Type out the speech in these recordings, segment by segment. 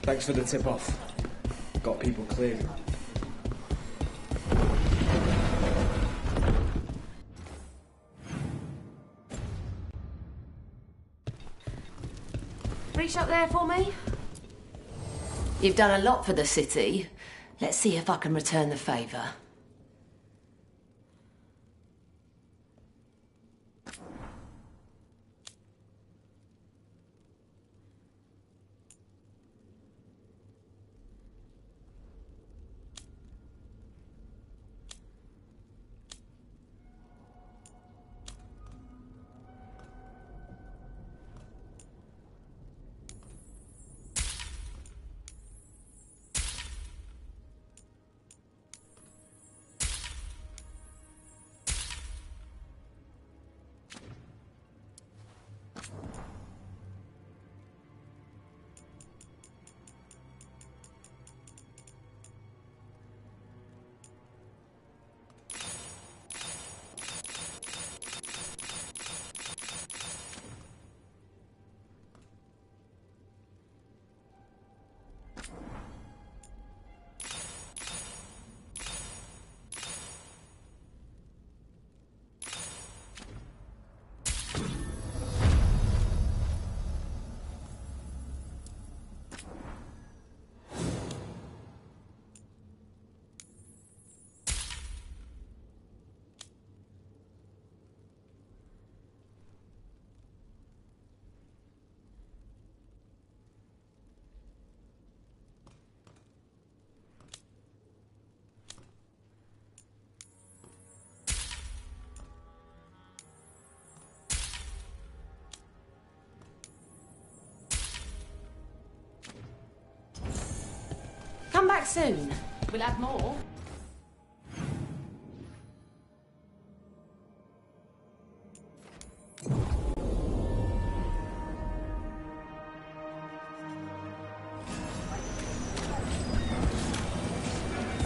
Thanks for the tip-off. Got people clearing. Reach up there for me? You've done a lot for the city. Let's see if I can return the favour. Come back soon. We'll have more.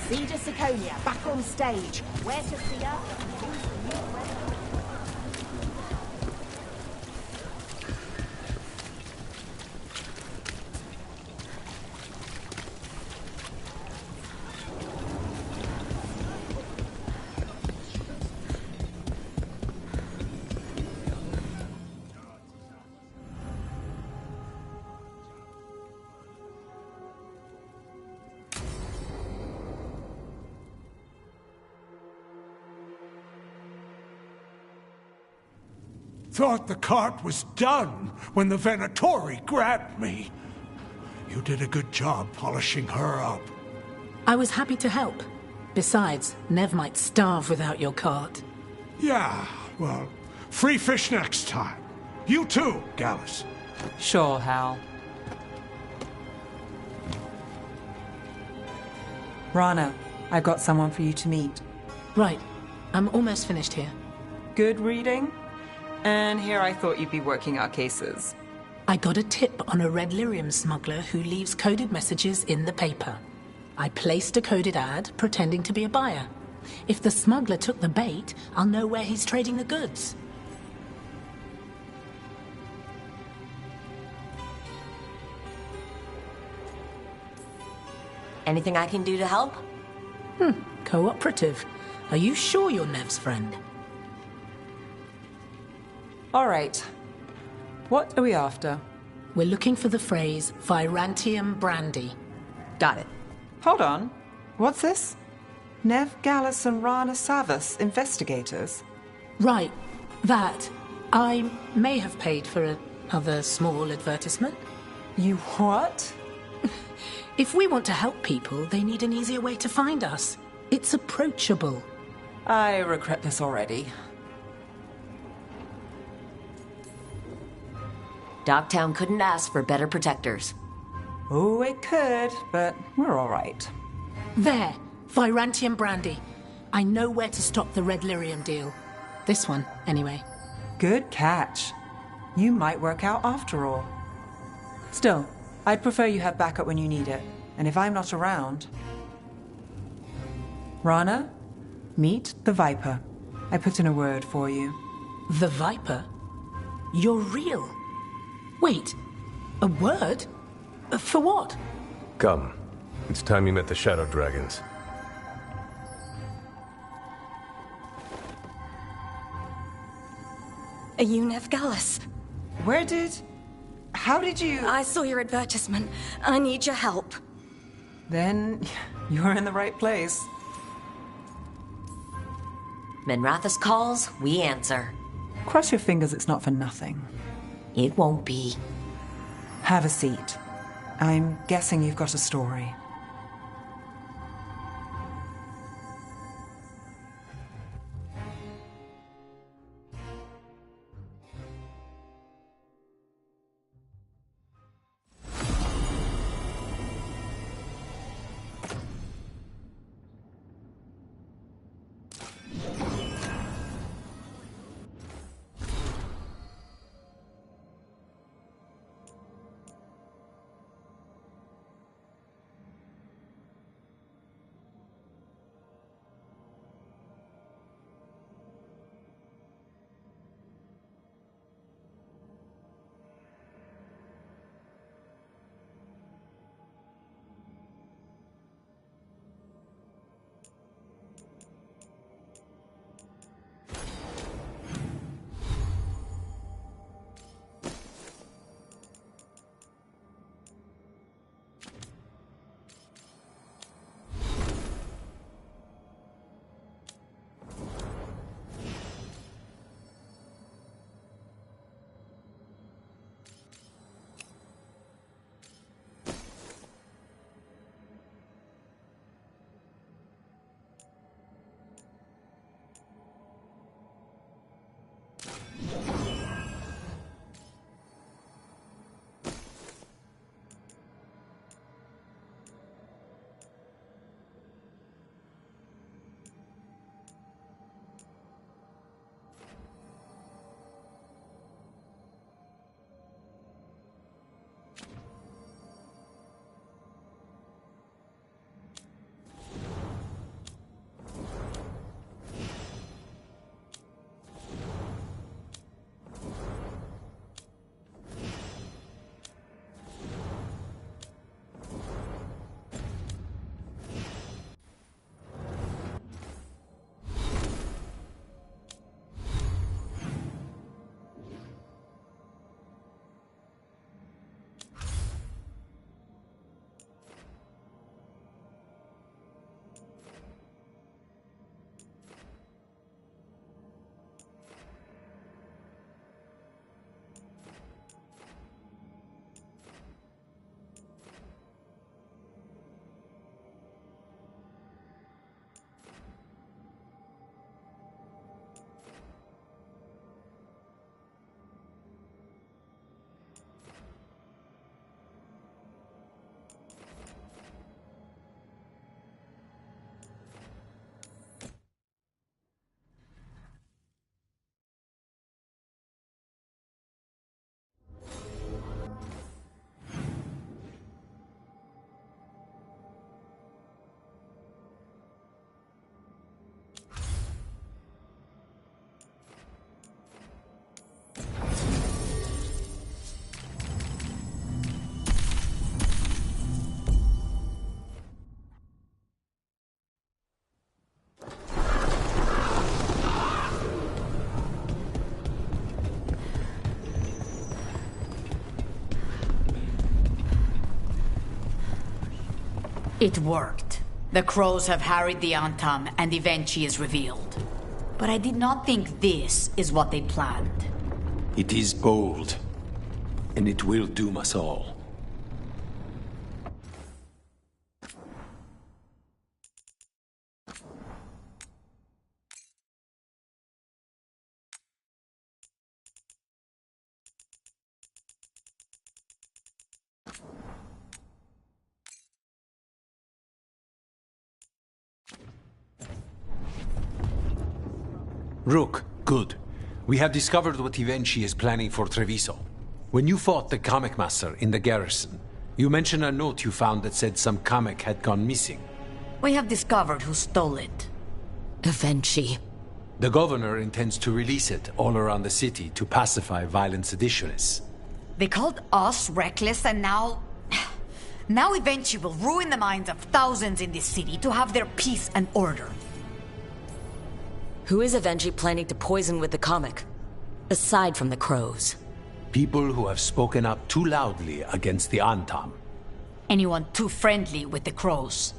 Siege of Siconia, back on stage. Where to see her? Thought the cart was done when the Venatori grabbed me. You did a good job polishing her up. I was happy to help. Besides, Nev might starve without your cart. Yeah, well, free fish next time. You too, Gallus. Sure, Hal. Rana, I've got someone for you to meet. Right. I'm almost finished here. Good reading? And here I thought you'd be working our cases. I got a tip on a red lyrium smuggler who leaves coded messages in the paper. I placed a coded ad, pretending to be a buyer. If the smuggler took the bait, I'll know where he's trading the goods. Anything I can do to help? Cooperative. Are you sure you're Nev's friend? All right. What are we after? We're looking for the phrase Virantium brandy. Got it. Hold on. What's this? Nev Gallus and Rana Savas, investigators. Right. That. I may have paid for another small advertisement. You what? If we want to help people, they need an easier way to find us. It's approachable. I regret this already. Dogtown couldn't ask for better protectors. Oh, it could, but we're all right. There. Virantium brandy. I know where to stop the red lyrium deal. This one, anyway. Good catch. You might work out after all. Still, I'd prefer you have backup when you need it. And if I'm not around... Rana, meet the Viper. I put in a word for you. The Viper? You're real? Wait, a word? For what? Come. It's time you met the Shadow Dragons. Are you Nev Gallus? How did you... I saw your advertisement. I need your help. Then you're in the right place. Minrathous calls, we answer. Cross your fingers it's not for nothing. It won't be. Have a seat. I'm guessing you've got a story. It worked. The crows have harried the Antam, and the Venchi is revealed. But I did not think this is what they planned. It is bold, and it will doom us all. Rook, good. We have discovered what Ivenchi is planning for Treviso. When you fought the Kamek Master in the garrison, you mentioned a note you found that said some Kamek had gone missing. We have discovered who stole it. Venchi. The governor intends to release it all around the city to pacify violent seditionists. They called us reckless, and now... Now Evenchi will ruin the minds of thousands in this city to have their peace and order. Who is Evenchi planning to poison with the comic? Aside from the crows. People who have spoken up too loudly against the Antam. Anyone too friendly with the crows.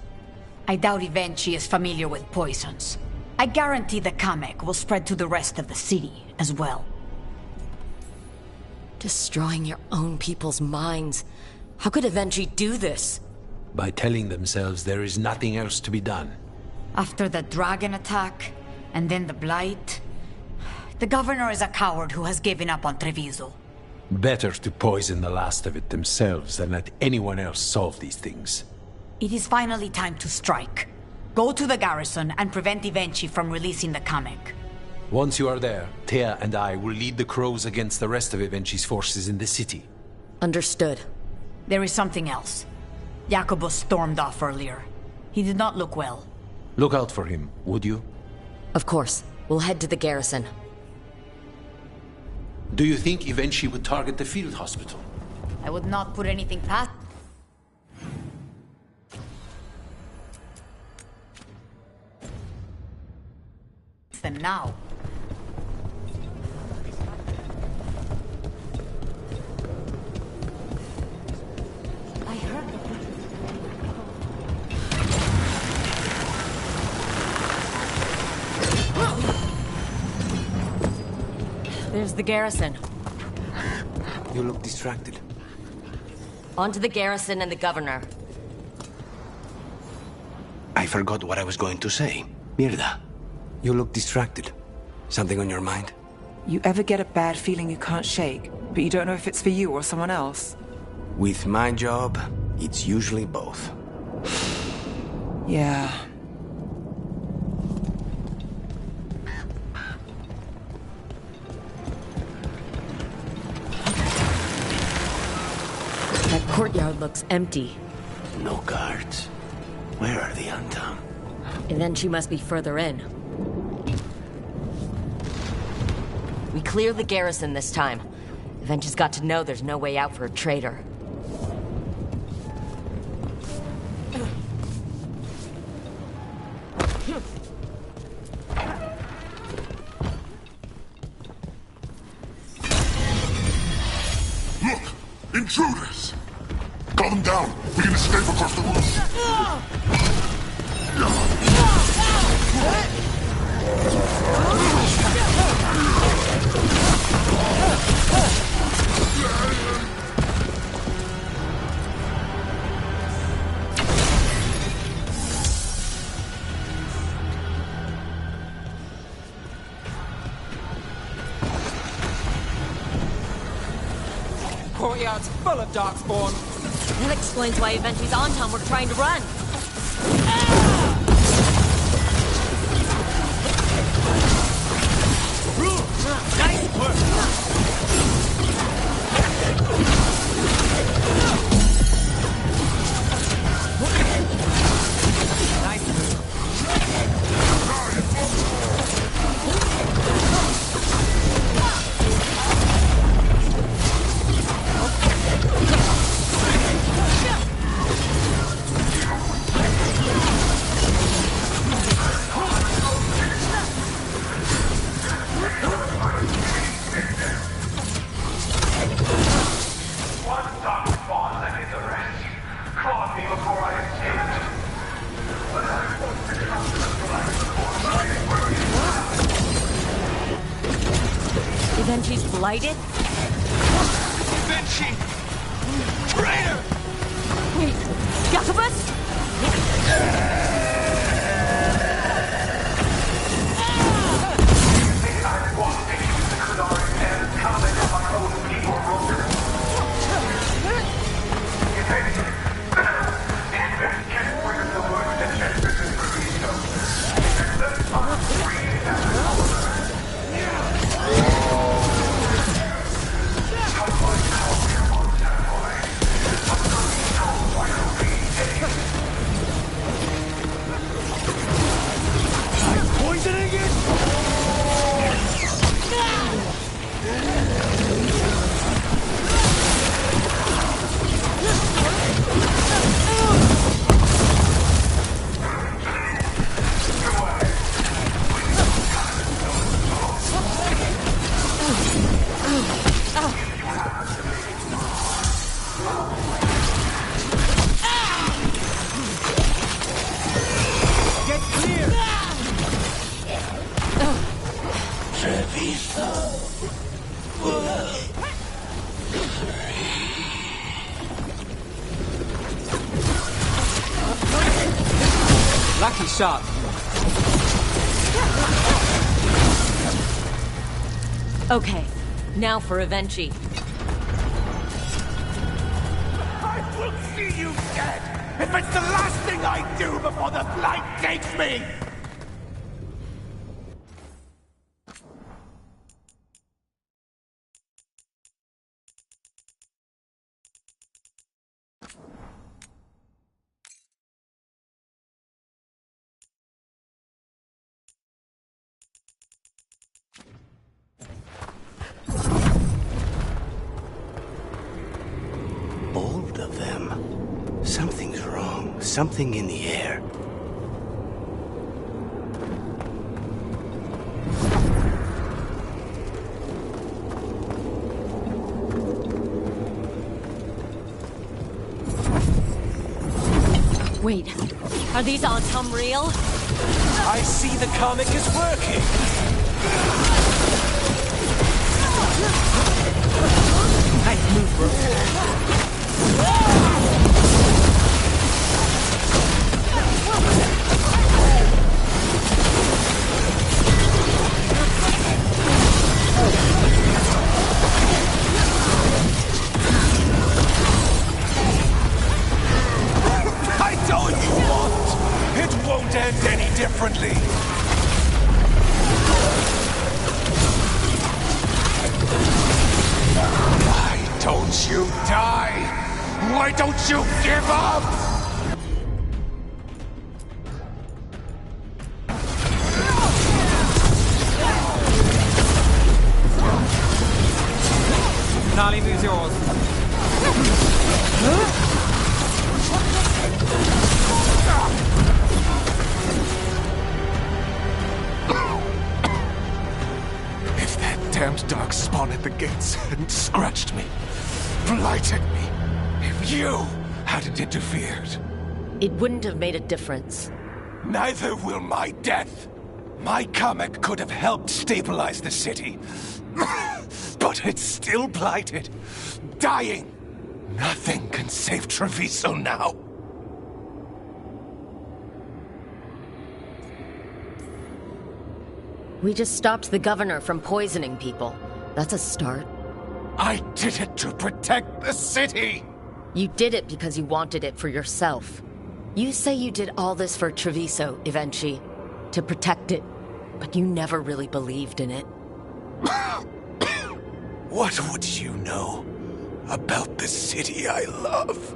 I doubt Evenchi is familiar with poisons. I guarantee the comic will spread to the rest of the city as well. Destroying your own people's minds. How could Evenchi do this? By telling themselves there is nothing else to be done. After the dragon attack, and then the blight, the governor is a coward who has given up on Treviso. Better to poison the last of it themselves than let anyone else solve these things. It is finally time to strike. Go to the garrison and prevent Evenchi from releasing the comic. Once you are there, Thea and I will lead the crows against the rest of Evenchi's forces in the city. Understood. There is something else. Jacobus stormed off earlier. He did not look well. Look out for him, would you? Of course. We'll head to the garrison. Do you think Evenchi would target the field hospital? I would not put anything past them now. I heard There's the garrison. You look distracted. On to the garrison and the governor. I forgot what I was going to say. Mirda, you look distracted. Something on your mind? You ever get a bad feeling you can't shake, but you don't know if it's for you or someone else? With my job, it's usually both. Yeah. That courtyard looks empty. No guards. Where are the Antam? And then she must be further in. We clear the garrison this time. Evenchi's got to know there's no way out for a traitor. Look! Intruders! Call them down! We can escape across the roof! Courtyard's full of darkspawn. That explains why Evenchi's Antam were trying to run. Nice work! Evenchi's blighted? Evenchi! Traitor! Wait, Jacobus? Treviso. Lucky shot. Okay, now for Avenchi. I will see you dead if it's the last thing I do before the flight takes me! Bold of them. Something's wrong. Something in the air. Wait, are these Autumn real? I see the comic is working! Nice move, bro. I told you what! It won't end any differently! Why don't you die? Why don't you give up? Nali moves yours. If that damned dark spawn at the gates hadn't scratched me, blighted me, if you hadn't interfered, It wouldn't have made a difference. neither will my death. My comic could have helped stabilize the city. But it's still blighted, dying. Nothing can save Treviso now. We just stopped the governor from poisoning people. That's a start. I did it to protect the city! You did it because you wanted it for yourself. You say you did all this for Treviso, Avenchi, to protect it, but you never really believed in it. What would you know about the city I love?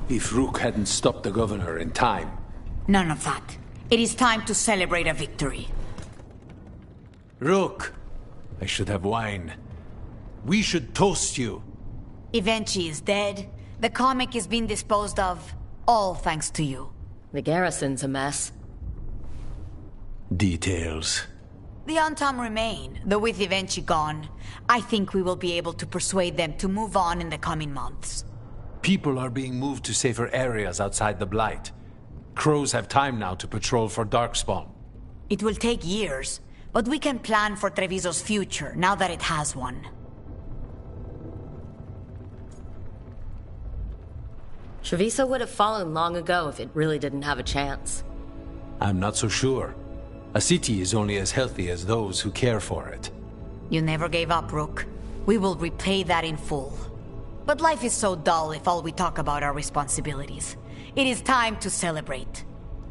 If Rook hadn't stopped the governor in time. None of that. It is time to celebrate a victory. Rook, I should have wine. We should toast you. Avenchi is dead. The comic has been disposed of. All thanks to you. The garrison's a mess. Details. The Antam remain, though with Ivenchi gone, I think we will be able to persuade them to move on in the coming months. People are being moved to safer areas outside the Blight. Crows have time now to patrol for Darkspawn. It will take years, but we can plan for Treviso's future now that it has one. Treviso would have fallen long ago if it really didn't have a chance. I'm not so sure. A city is only as healthy as those who care for it. You never gave up, Rook. We will repay that in full. But life is so dull if all we talk about are responsibilities. It is time to celebrate.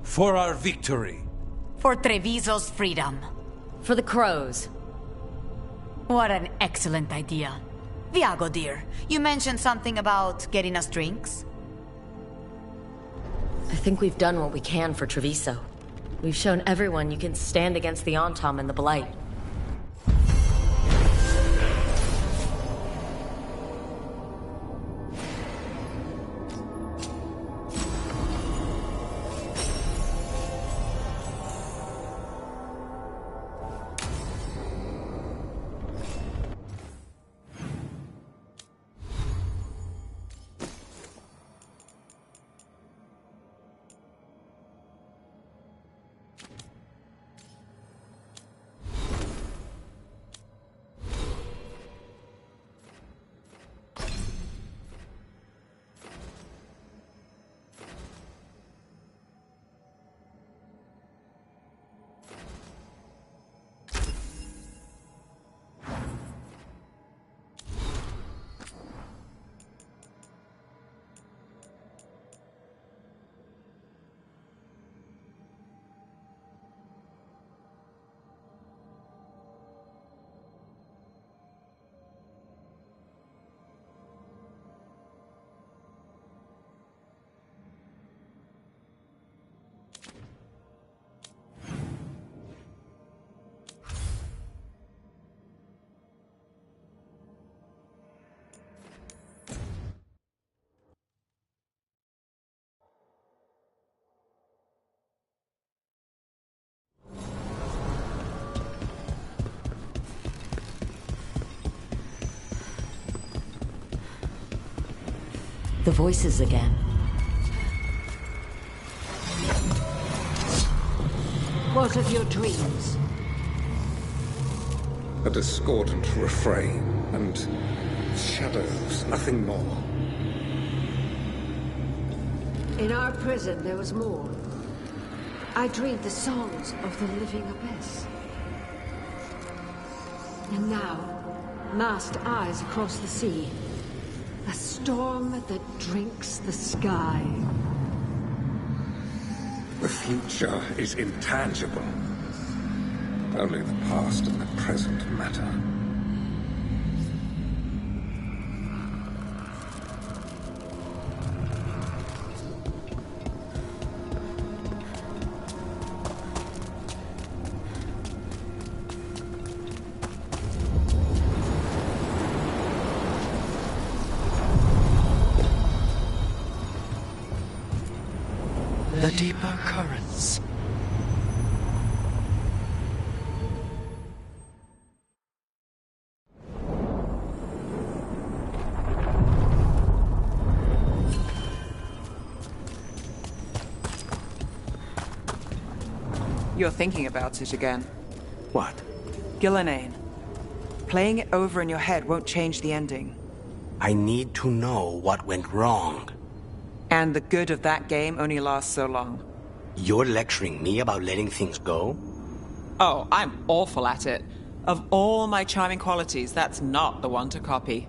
For our victory. For Treviso's freedom. For the crows. What an excellent idea. Viago, dear, you mentioned something about getting us drinks? I think we've done what we can for Treviso. We've shown everyone you can stand against the Antam and the Blight. The voices again. What of your dreams? A discordant refrain and shadows, nothing more. In our prison, there was more. I dreamed the songs of the living abyss. And now, masked eyes across the sea. A storm that drinks the sky. The future is intangible. Only the past and the present matter. The deeper currents. You're thinking about it again. What? Gillenane. Playing it over in your head won't change the ending. I need to know what went wrong. And the good of that game only lasts so long. You're lecturing me about letting things go? Oh, I'm awful at it. Of all my charming qualities, that's not the one to copy.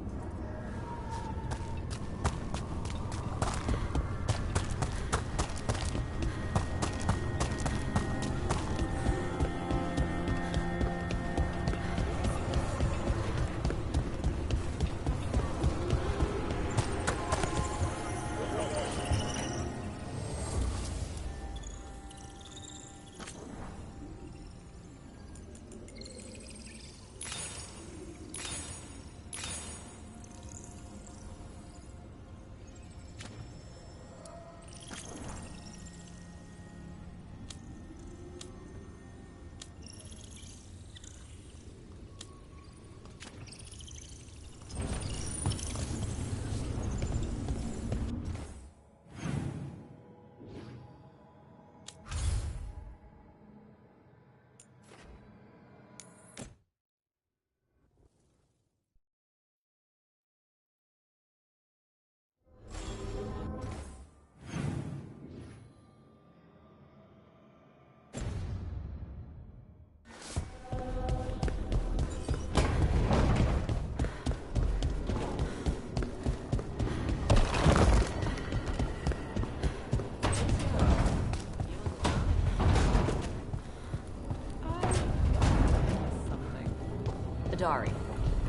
Adari.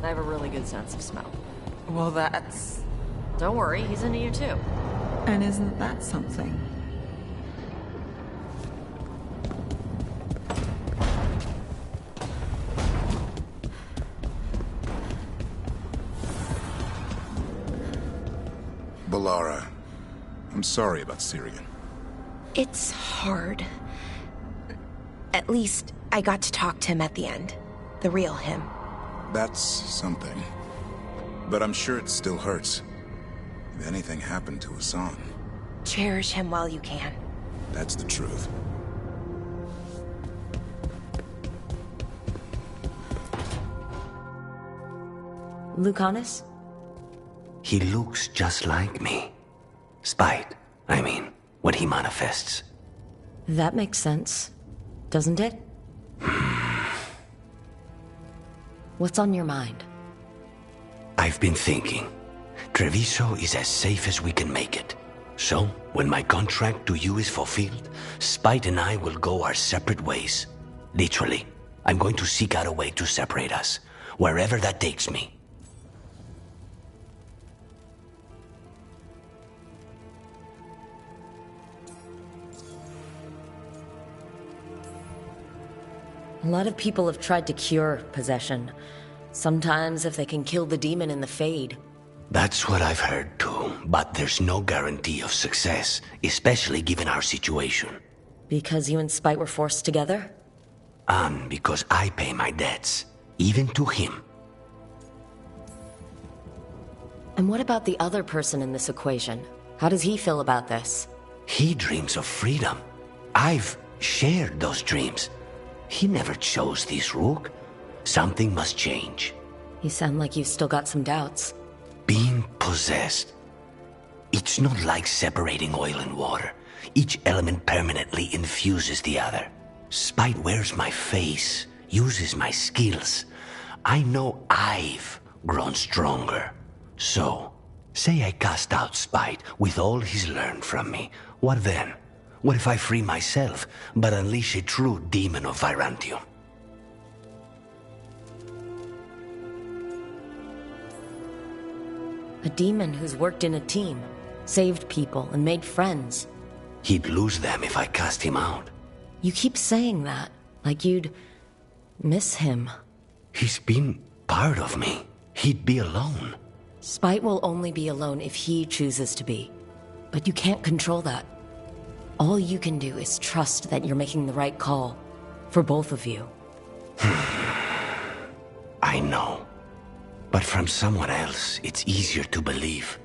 I have a really good sense of smell. Well, that's... Don't worry, he's into you too. And isn't that something? Balara, I'm sorry about Syrian. It's hard. At least I got to talk to him at the end. The real him. That's something. But I'm sure it still hurts. If anything happened to Hassan. Cherish him while you can. That's the truth. Lucanus? He looks just like me. Spite, I mean, what he manifests. That makes sense, doesn't it? What's on your mind? I've been thinking. Treviso is as safe as we can make it. So, when my contract to you is fulfilled, Spite and I will go our separate ways. Literally, I'm going to seek out a way to separate us, wherever that takes me. A lot of people have tried to cure possession. Sometimes if they can kill the demon in the Fade. That's what I've heard too, but there's no guarantee of success, especially given our situation. Because you and Spite were forced together? And because I pay my debts, even to him. And what about the other person in this equation? How does he feel about this? He dreams of freedom. I've shared those dreams. He never chose this rook. Something must change. You sound like you've still got some doubts. Being possessed. It's not like separating oil and water. Each element permanently infuses the other. Spite wears my face, uses my skills. I know I've grown stronger. So, say I cast out Spite with all he's learned from me. What then? What if I free myself, but unleash a true demon of Virantium? A demon who's worked in a team, saved people, and made friends. He'd lose them if I cast him out. You keep saying that, like you'd miss him. He's been part of me. He'd be alone. Spite will only be alone if he chooses to be. But you can't control that. All you can do is trust that you're making the right call. For both of you. I know. But from someone else, it's easier to believe.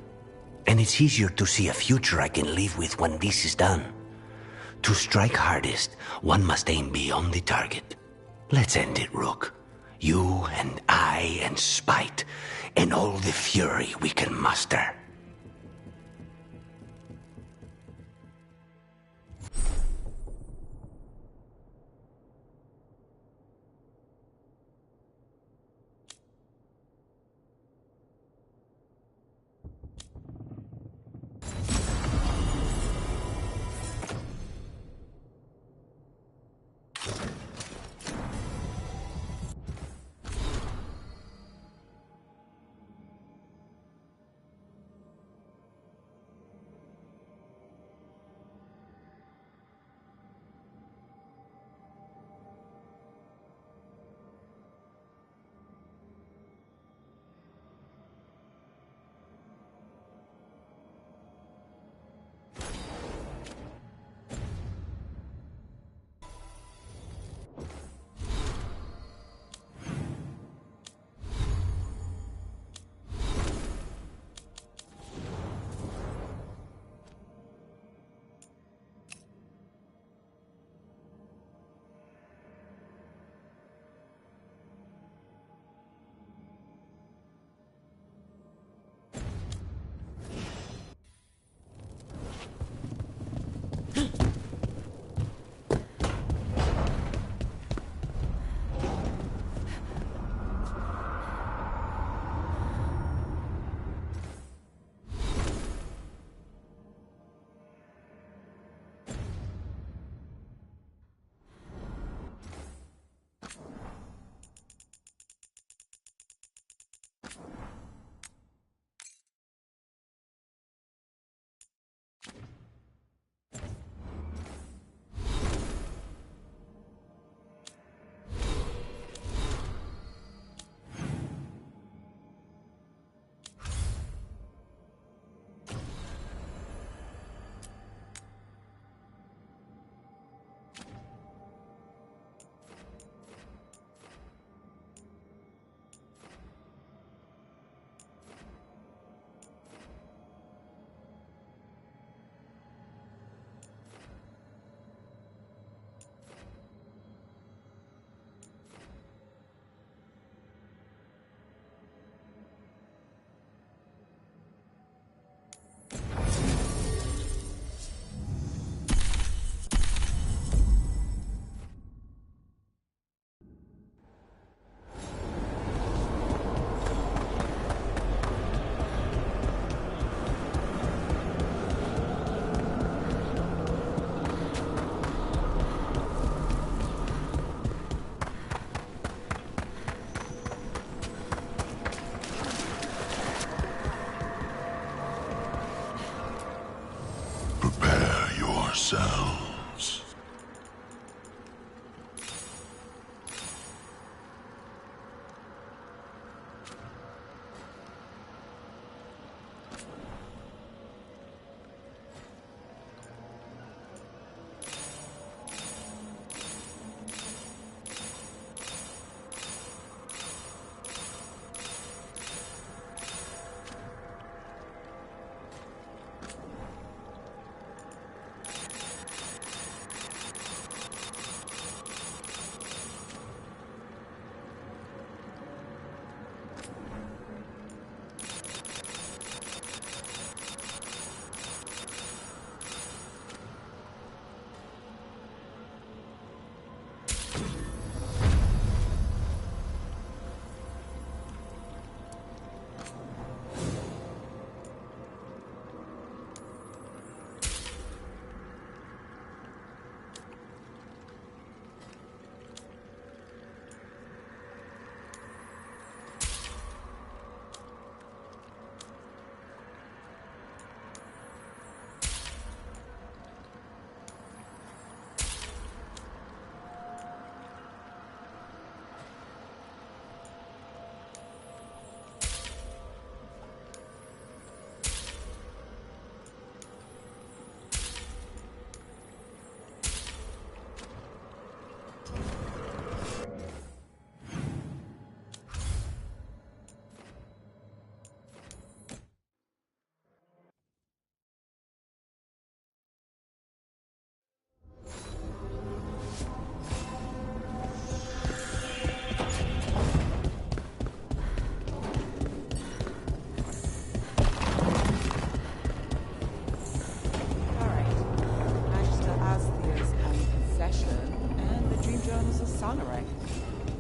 And it's easier to see a future I can live with when this is done. To strike hardest, one must aim beyond the target. Let's end it, Rook. You and I and Spite, and all the fury we can muster.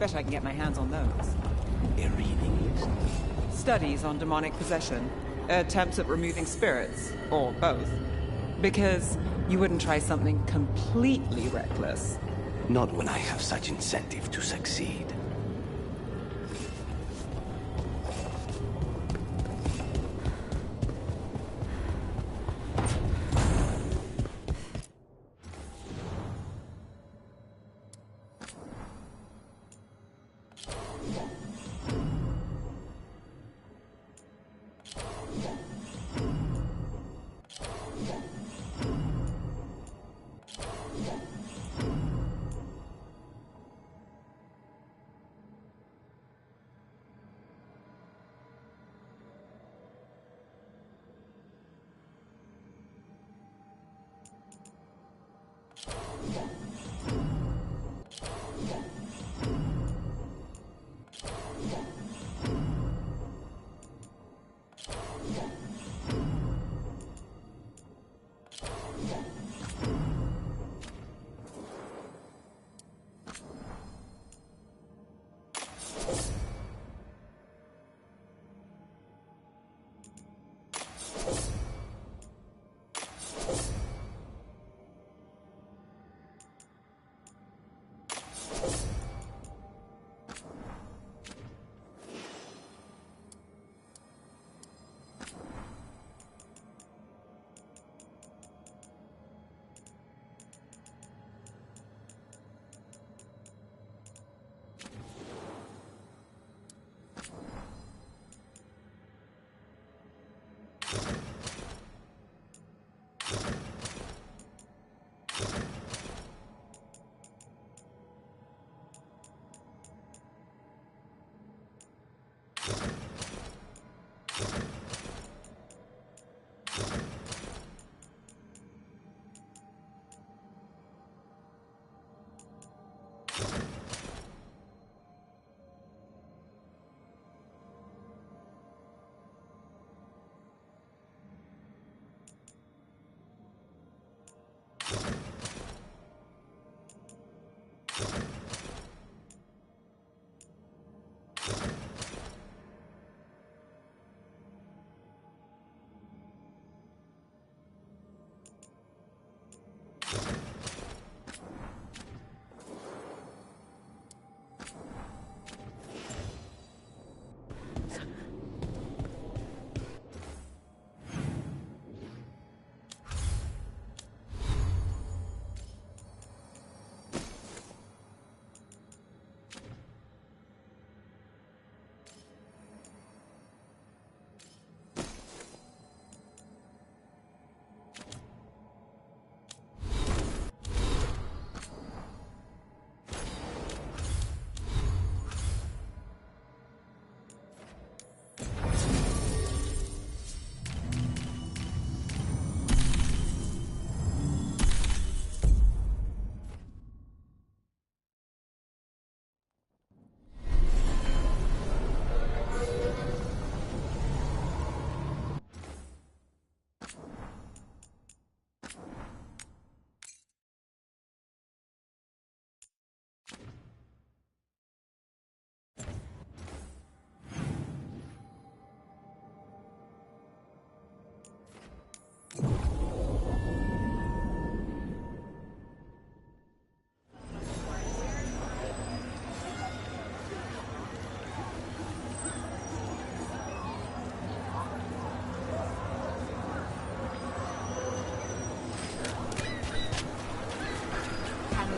Bet I can get my hands on those. A reading list? Studies on demonic possession. Attempts at removing spirits. Or both. Because you wouldn't try something completely reckless. Not when I have such incentive to succeed.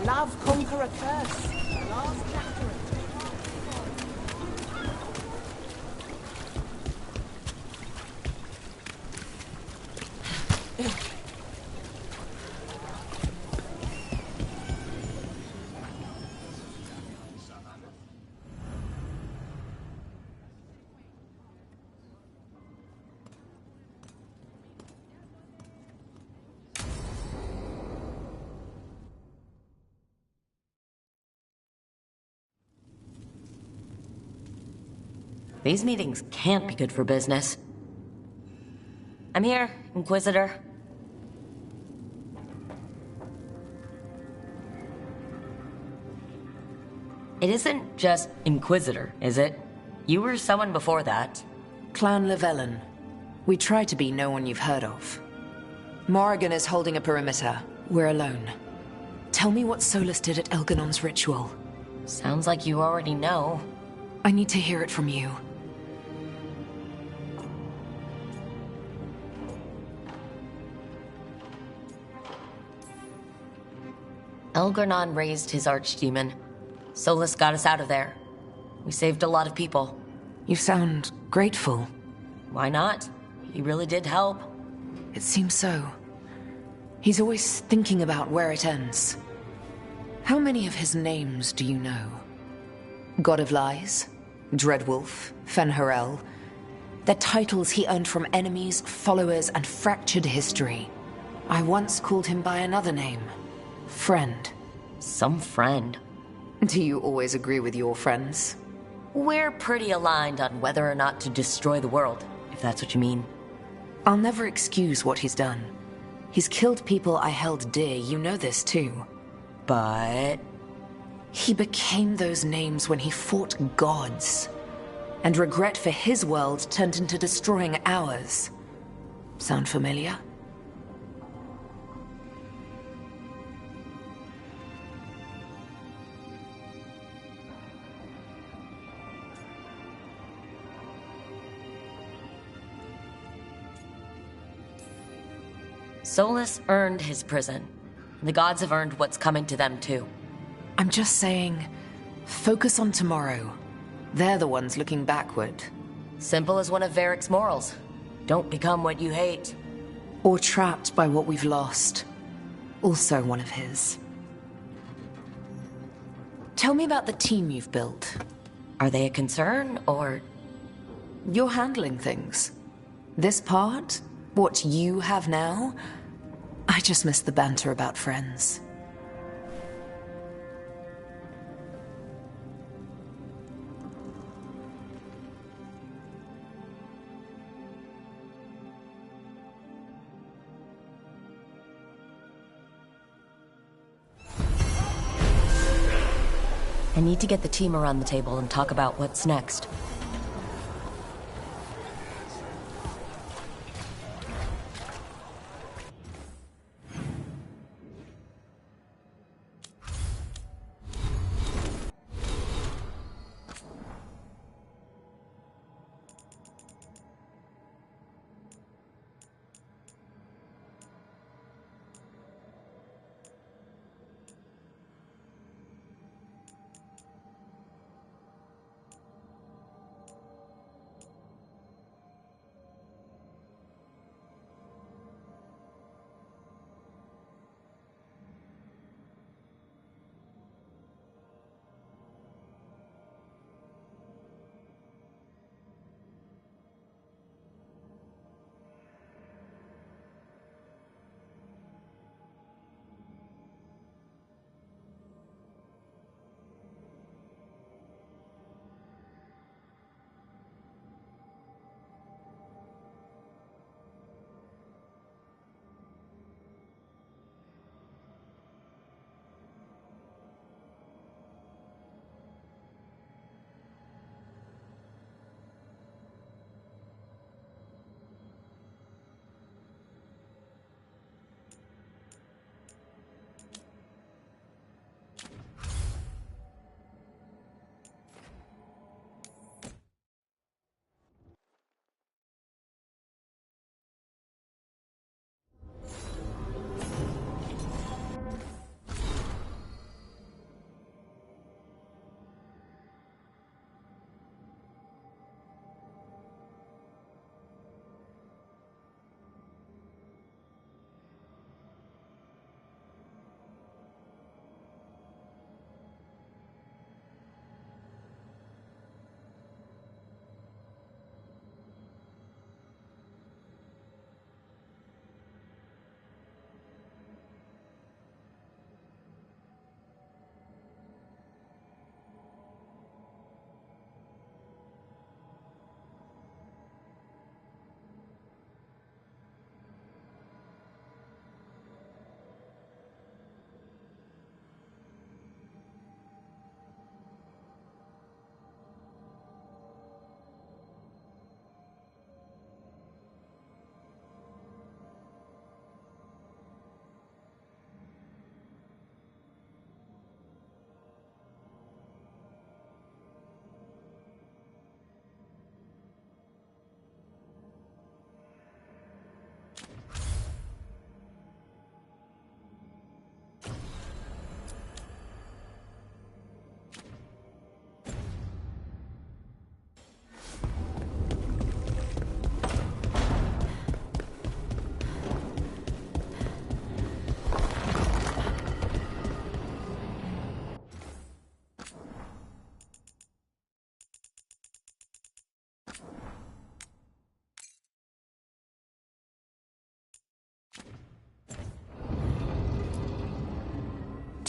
Love conquer a curse. The last chapter of These meetings can't be good for business. I'm here, Inquisitor. It isn't just Inquisitor, is it? You were someone before that. Clan Llewellyn. We try to be no one you've heard of. Morrigan is holding a perimeter. We're alone. Tell me what Solus did at Elganon's ritual. Sounds like you already know. I need to hear it from you. Elgarnon raised his archdemon. Solus got us out of there. We saved a lot of people. You sound grateful. Why not? He really did help. It seems so. He's always thinking about where it ends. How many of his names do you know? God of Lies, Dreadwolf, Fen'Harel. They're titles he earned from enemies, followers, and fractured history. I once called him by another name. Friend. Some friend. Do you always agree with your friends? We're pretty aligned on whether or not to destroy the world, if that's what you mean. I'll never excuse what he's done. He's killed people I held dear, you know this too. But... he became those names when he fought gods. And regret for his world turned into destroying ours. Sound familiar? Solus earned his prison. The gods have earned what's coming to them, too. I'm just saying, focus on tomorrow. They're the ones looking backward. Simple as one of Varric's morals. Don't become what you hate. Or trapped by what we've lost. Also one of his. Tell me about the team you've built. Are they a concern, or...? You're handling things. This part, what you have now, I just miss the banter about friends. I need to get the team around the table and talk about what's next.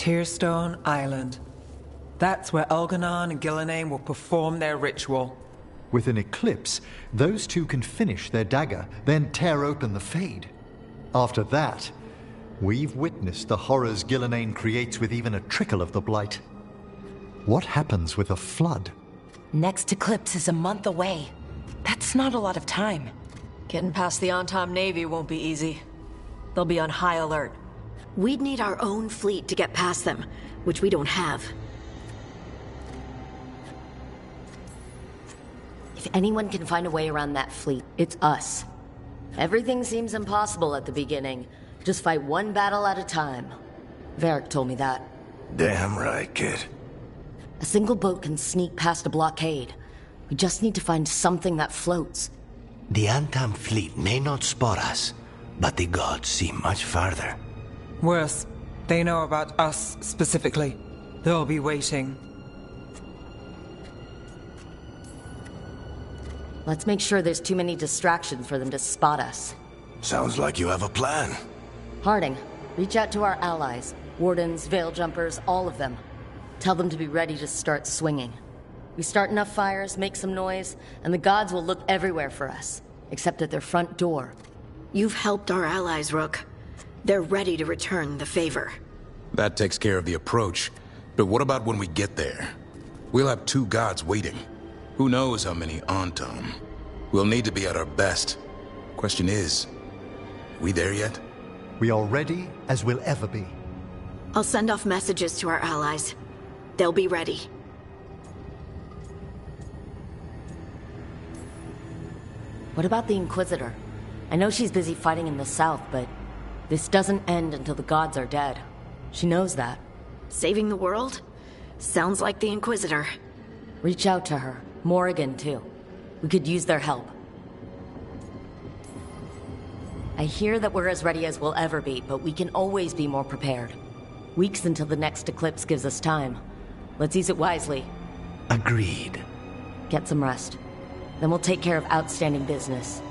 Tearstone Island. That's where Elganon and Gillenane will perform their ritual. With an eclipse, those two can finish their dagger, then tear open the Fade. After that, we've witnessed the horrors Gillenane creates with even a trickle of the Blight. What happens with a flood? Next eclipse is a month away. That's not a lot of time. Getting past the Antom Navy won't be easy. They'll be on high alert. We'd need our own fleet to get past them, which we don't have. If anyone can find a way around that fleet, it's us. Everything seems impossible at the beginning. Just fight one battle at a time. Varric told me that. Damn right, kid. A single boat can sneak past a blockade. We just need to find something that floats. The Antam fleet may not spot us, but the gods see much farther. Worse, they know about us specifically. They'll be waiting. Let's make sure there's too many distractions for them to spot us. Sounds like you have a plan. Harding, reach out to our allies. Wardens, Veil Jumpers, all of them. Tell them to be ready to start swinging. We start enough fires, make some noise, and the gods will look everywhere for us. Except at their front door. You've helped our allies, Rook. They're ready to return the favor. That takes care of the approach. But what about when we get there? We'll have two gods waiting. Who knows how many Antom? We'll need to be at our best. Question is, we there yet? We are ready as we'll ever be. I'll send off messages to our allies. They'll be ready. What about the Inquisitor? I know she's busy fighting in the south, but this doesn't end until the gods are dead. She knows that. Saving the world? Sounds like the Inquisitor. Reach out to her. Morrigan, too. We could use their help. I hear that we're as ready as we'll ever be, but we can always be more prepared. Weeks until the next eclipse gives us time. Let's use it wisely. Agreed. Get some rest. Then we'll take care of outstanding business.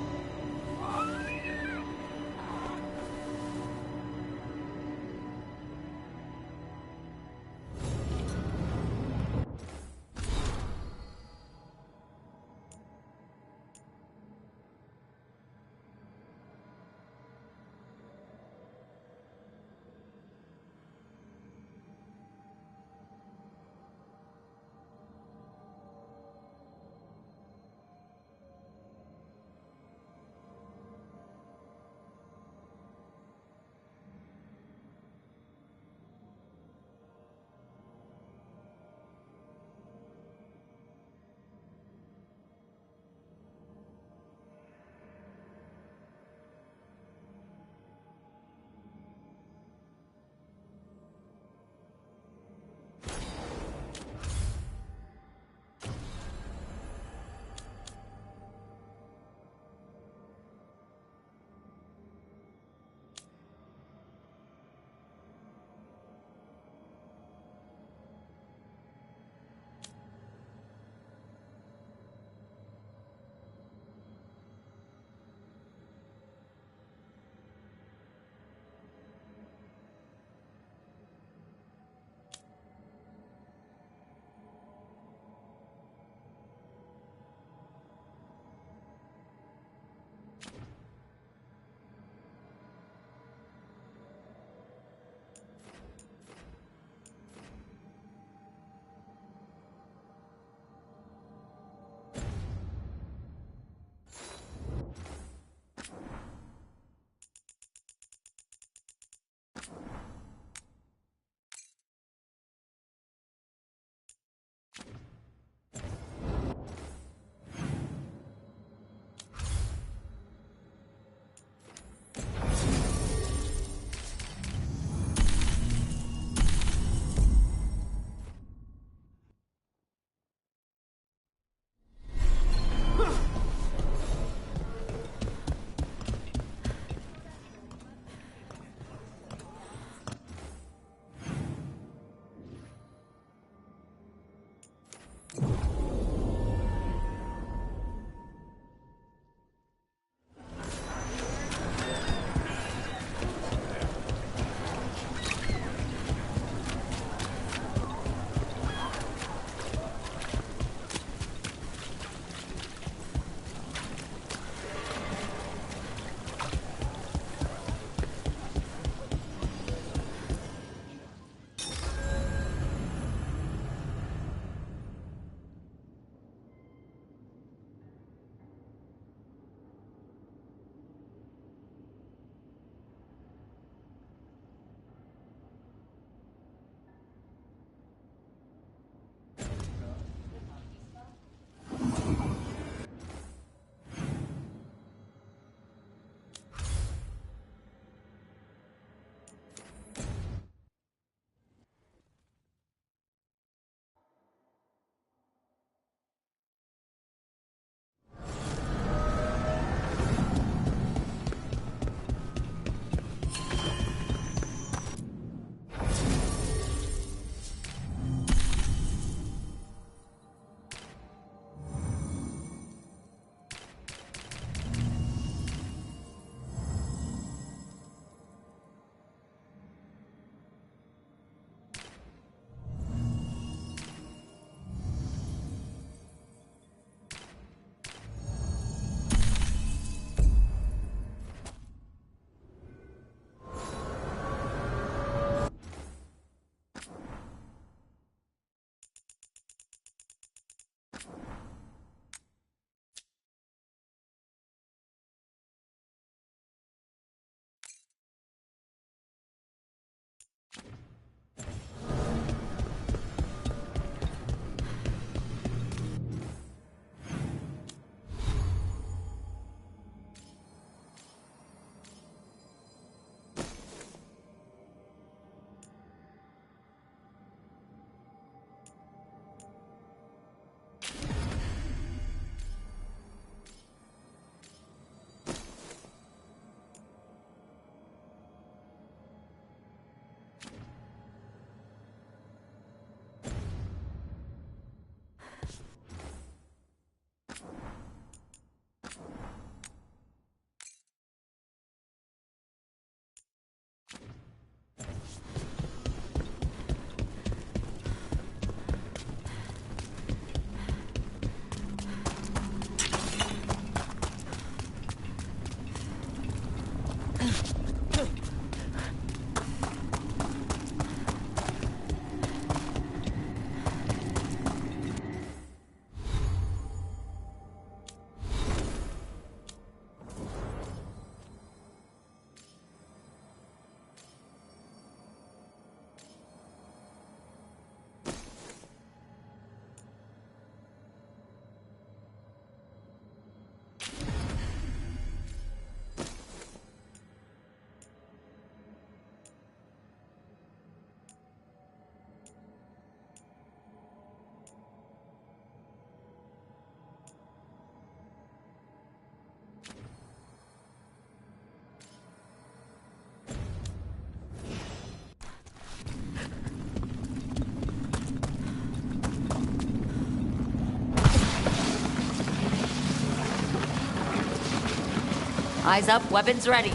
Eyes up, weapons ready.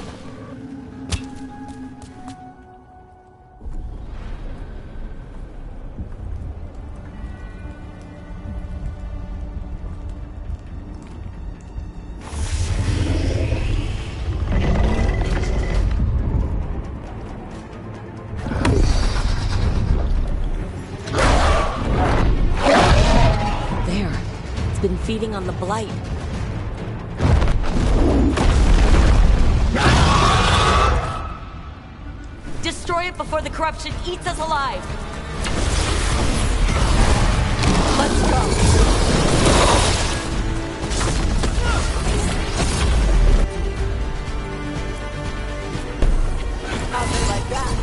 Been feeding on the blight. Destroy it before the corruption eats us alive. Let's go. How's it like that?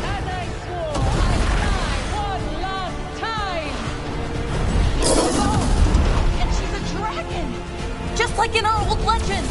As I swore, I die one last time! And she's a dragon! Just like in our old legends!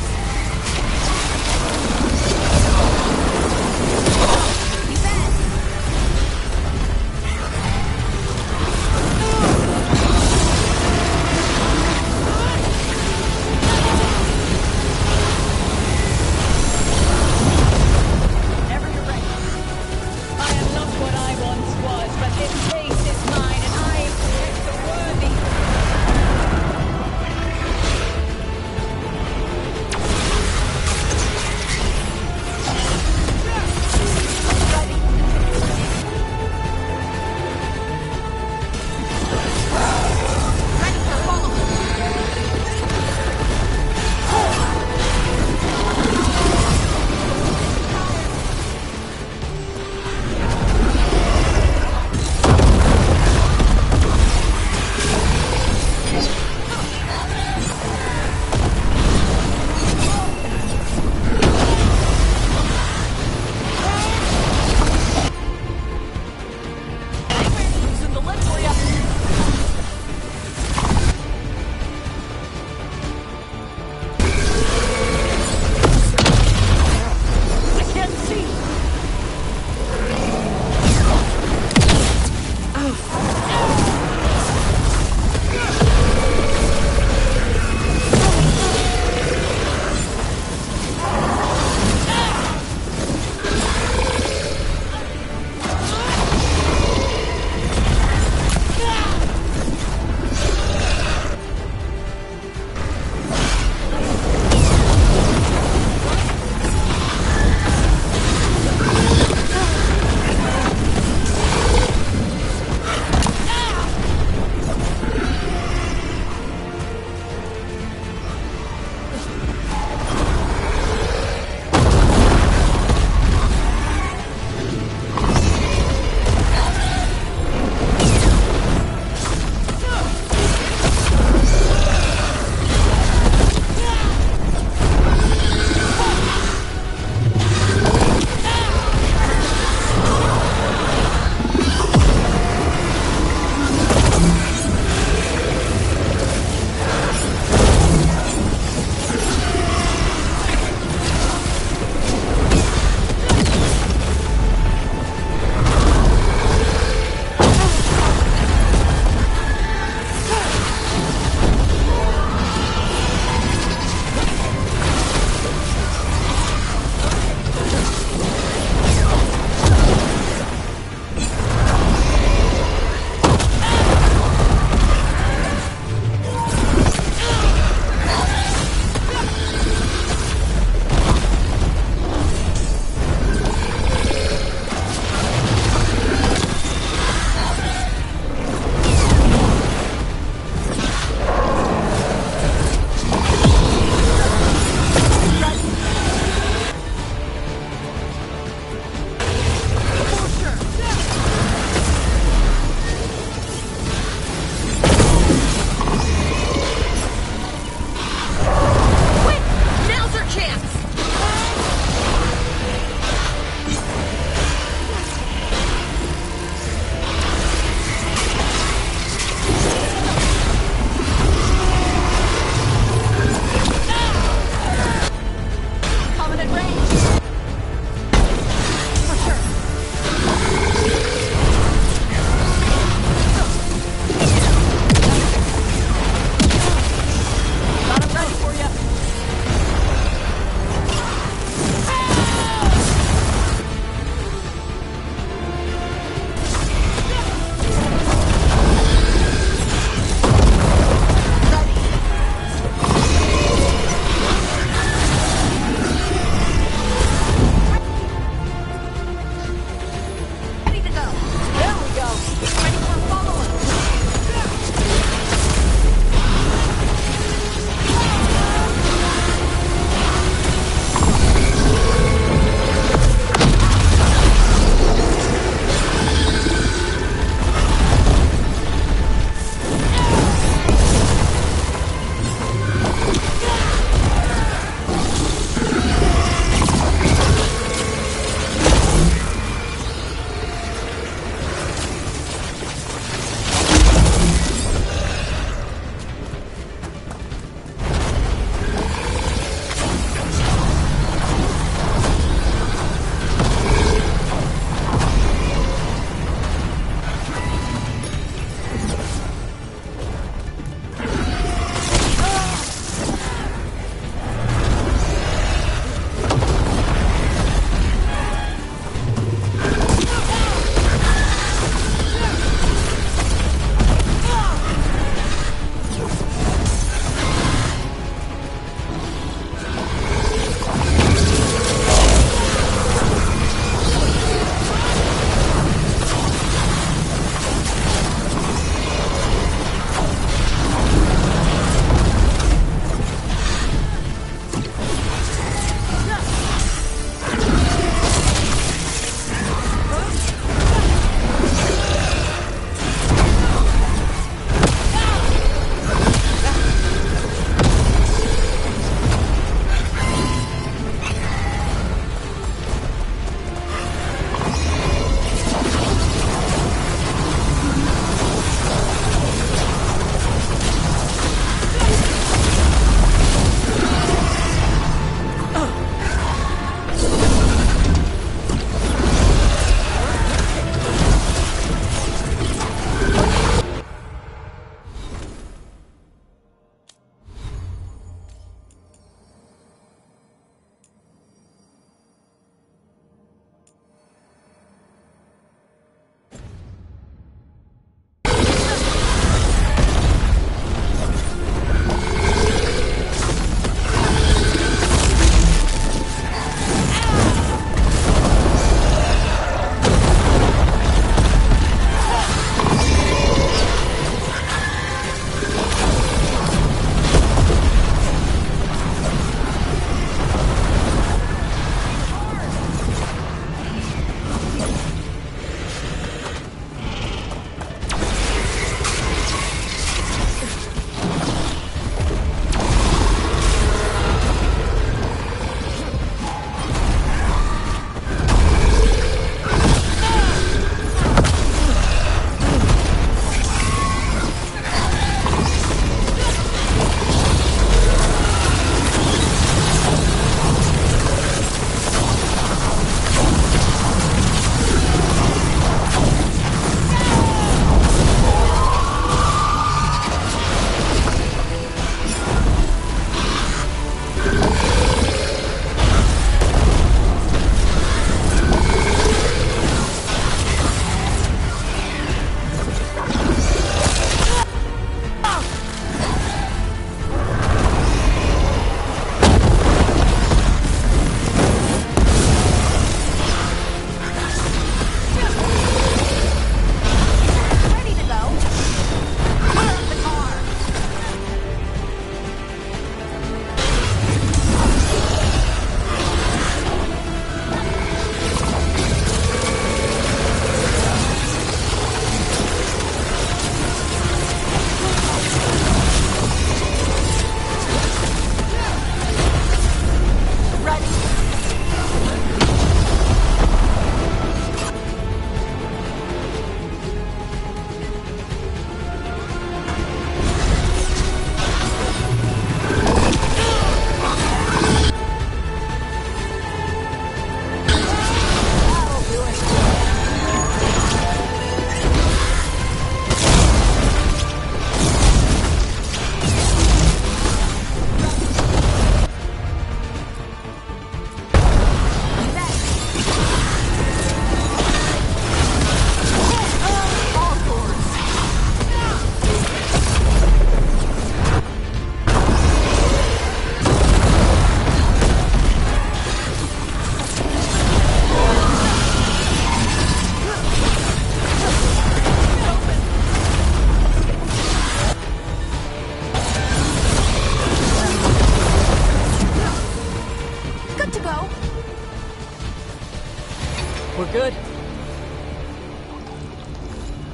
Good.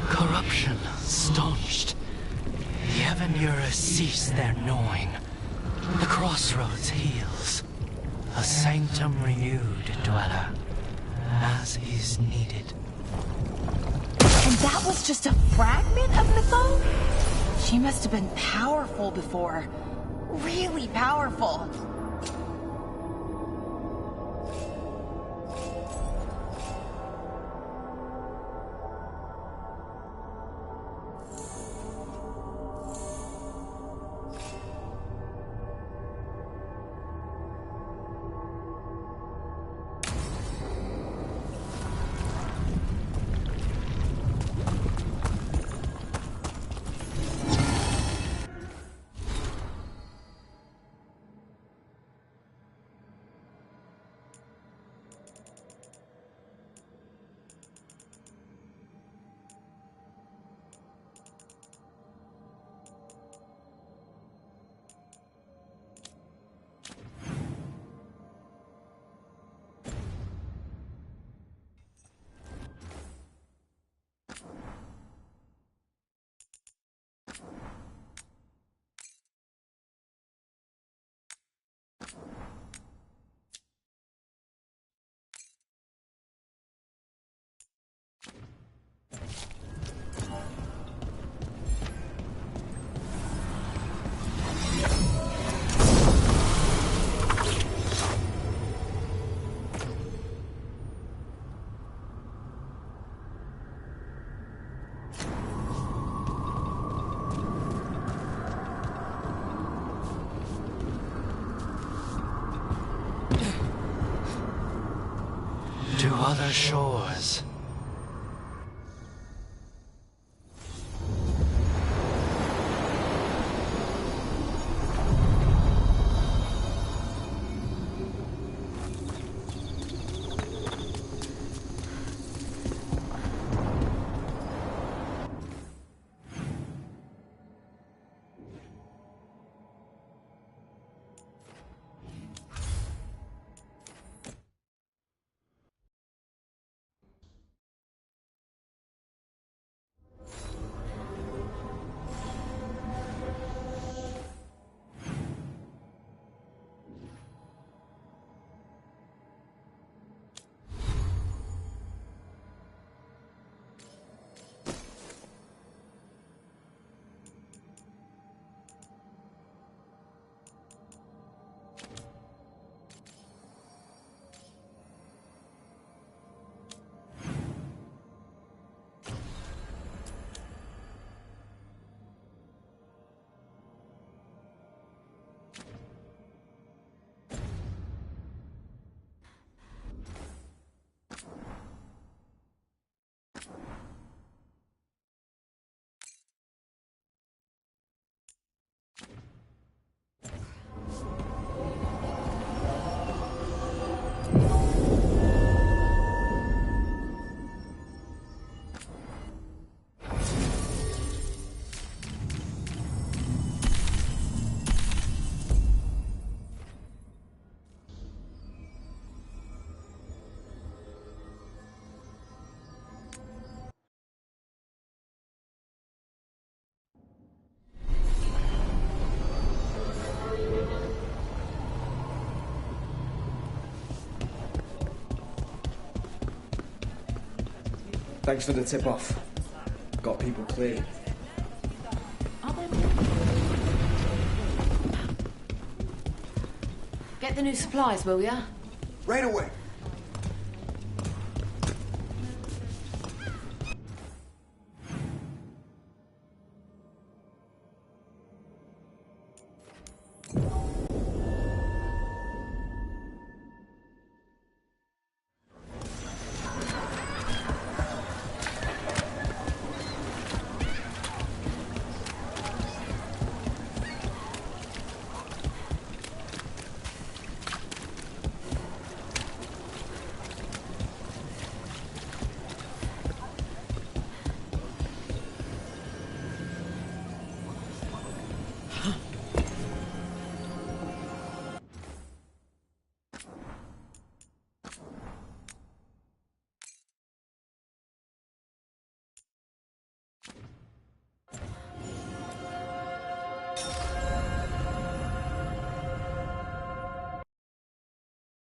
Corruption staunched. The Avenura cease their gnawing. The crossroads heals. A sanctum renewed, dweller, as is needed. And that was just a fragment of Mythal? She must have been powerful before. Really powerful. To other shores. Thanks for the tip-off. Got people clear. Get the new supplies, will ya? Right away.